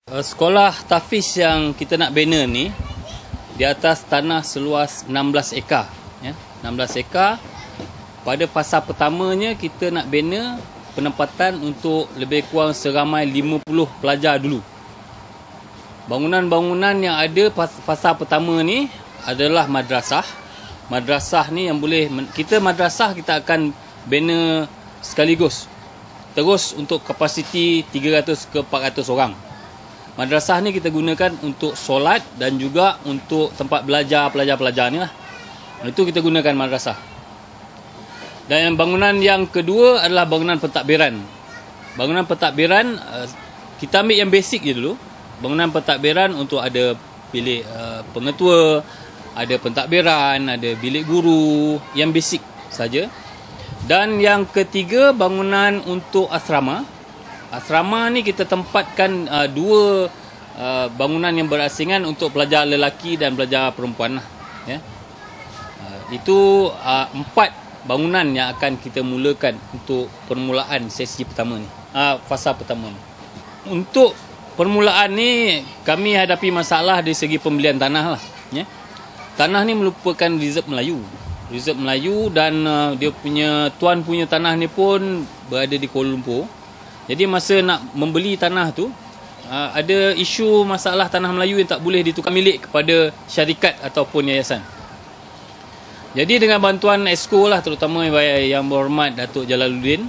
Sekolah tahfiz yang kita nak bina ni di atas tanah seluas 16 ekar ya. 16 ekar. Pada fasa pertamanya kita nak bina penempatan untuk lebih kurang seramai 50 pelajar dulu. Bangunan-bangunan yang ada fasa pertama ni adalah madrasah. Madrasah ni yang boleh madrasah kita akan bina sekaligus. Terus untuk kapasiti 300 ke 400 orang. Madrasah ni kita gunakan untuk solat dan juga untuk tempat belajar pelajar-pelajar ni lah. Itu kita gunakan madrasah. Dan bangunan yang kedua adalah bangunan pentadbiran. Bangunan pentadbiran kita ambil yang basic je dulu. Bangunan pentadbiran untuk ada bilik pengetua, ada pentadbiran, ada bilik guru, yang basic saja. Dan yang ketiga bangunan untuk asrama. Asrama ni kita tempatkan dua bangunan yang berasingan untuk pelajar lelaki dan pelajar perempuan lah, ya. Itu 4 bangunan yang akan kita mulakan untuk permulaan sesi pertama ni, fasa pertama ni. Untuk permulaan ni kami hadapi masalah dari segi pembelian tanah lah, ya. Tanah ni merupakan reserve Melayu. Reserve Melayu dan tuan punya tanah ni pun berada di Kuala Lumpur. Jadi masa nak membeli tanah tu ada isu masalah tanah Melayu yang tak boleh ditukar milik kepada syarikat ataupun yayasan. Jadi dengan bantuan Exco lah, terutama yang berhormat Datuk Jalaluddin,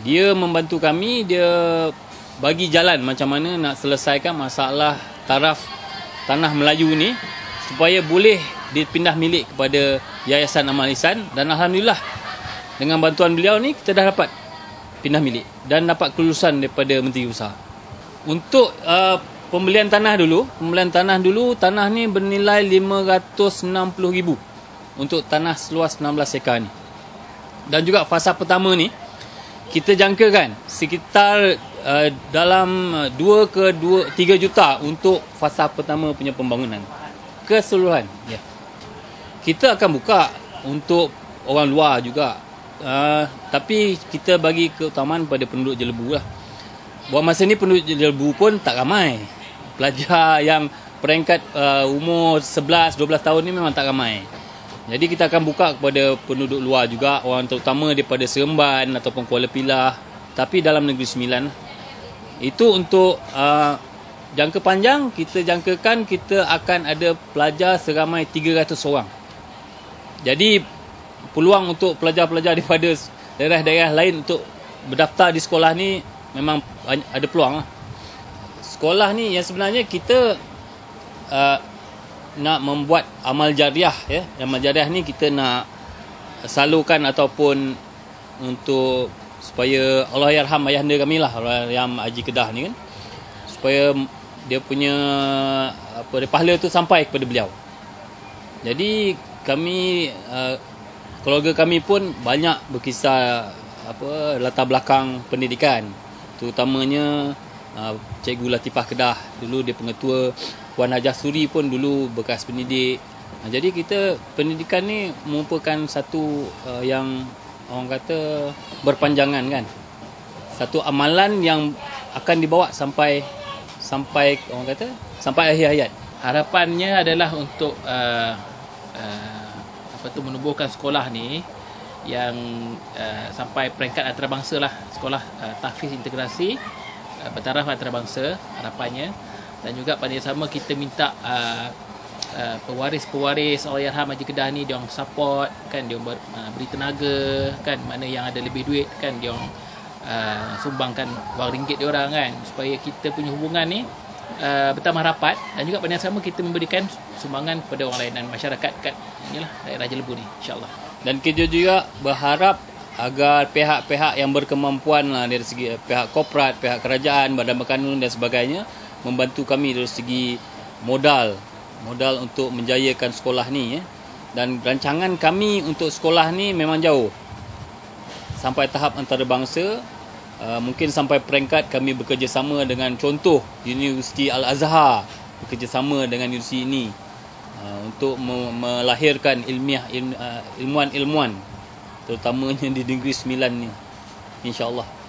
dia membantu kami, dia bagi jalan macam mana nak selesaikan masalah taraf tanah Melayu ni supaya boleh dipindah milik kepada Yayasan Amal Ihsan. Dan alhamdulillah dengan bantuan beliau ni kita dah dapat pindah milik dan dapat kelulusan daripada Menteri Usaha. Untuk pembelian tanah dulu, tanah ni bernilai 560,000 untuk tanah seluas 16 ekar ni. Dan juga fasa pertama ni kita jangkakan sekitar dalam 2 ke 3 juta untuk fasa pertama punya pembangunan keseluruhan, ya. Kita akan buka untuk orang luar juga. Tapi kita bagi keutamaan pada penduduk Jelebu lah. Buat masa ni penduduk Jelebu pun tak ramai. Pelajar yang peringkat umur 11-12 tahun ni memang tak ramai. Jadi kita akan buka kepada penduduk luar juga, orang terutama daripada Seremban ataupun Kuala Pilah, tapi dalam Negeri Sembilan. Itu untuk jangka panjang, kita jangkakan kita akan ada pelajar seramai 300 orang. Jadi peluang untuk pelajar-pelajar daripada daerah-daerah lain untuk berdaftar di sekolah ni memang ada peluang lah. Sekolah ni yang sebenarnya kita nak membuat amal jariah, ya. Amal jariah ni kita nak salurkan ataupun untuk supaya Allahyarham ayahanda kami lah, Allahyarham Haji Kedah ni kan, supaya dia punya pahala tu sampai kepada beliau. Jadi kami keluarga kami pun banyak berkisar latar belakang pendidikan, terutamanya Cikgu Latifah Kedah, dulu dia pengetua. Puan Hajah Suri pun dulu bekas pendidik. Jadi kita pendidikan ni merupakan satu yang orang kata berpanjangan kan, satu amalan yang akan dibawa sampai orang kata sampai akhir hayat. Harapannya adalah untuk menubuhkan sekolah ni yang sampai peringkat antarabangsa lah, sekolah tahfiz integrasi bertaraf antarabangsa harapannya. Dan juga pada yang sama kita minta pewaris-pewaris Allahyarham Haji Kedah ni dia orang support kan, dia orang beri tenaga kan, mana yang ada lebih duit kan dia orang sumbangkan wang ringgit dia orang kan, supaya kita punya hubungan ni bertambah rapat. Dan juga pada yang sama kita memberikan sumbangan kepada orang lain dan masyarakat kat inilah daerah Jelebu ni, insya-Allah. Dan kita juga berharap agar pihak-pihak yang berkemampuan lah, dari segi pihak korporat, pihak kerajaan, badan berkanun dan sebagainya, membantu kami dari segi modal untuk menjayakan sekolah ni, ya. Dan rancangan kami untuk sekolah ni memang jauh sampai tahap antarabangsa. Mungkin sampai peringkat kami bekerjasama dengan contoh Universiti Al-Azhar, bekerjasama dengan universiti ini untuk melahirkan ilmuwan-ilmuwan terutamanya di Negeri Sembilan ni, insya-Allah.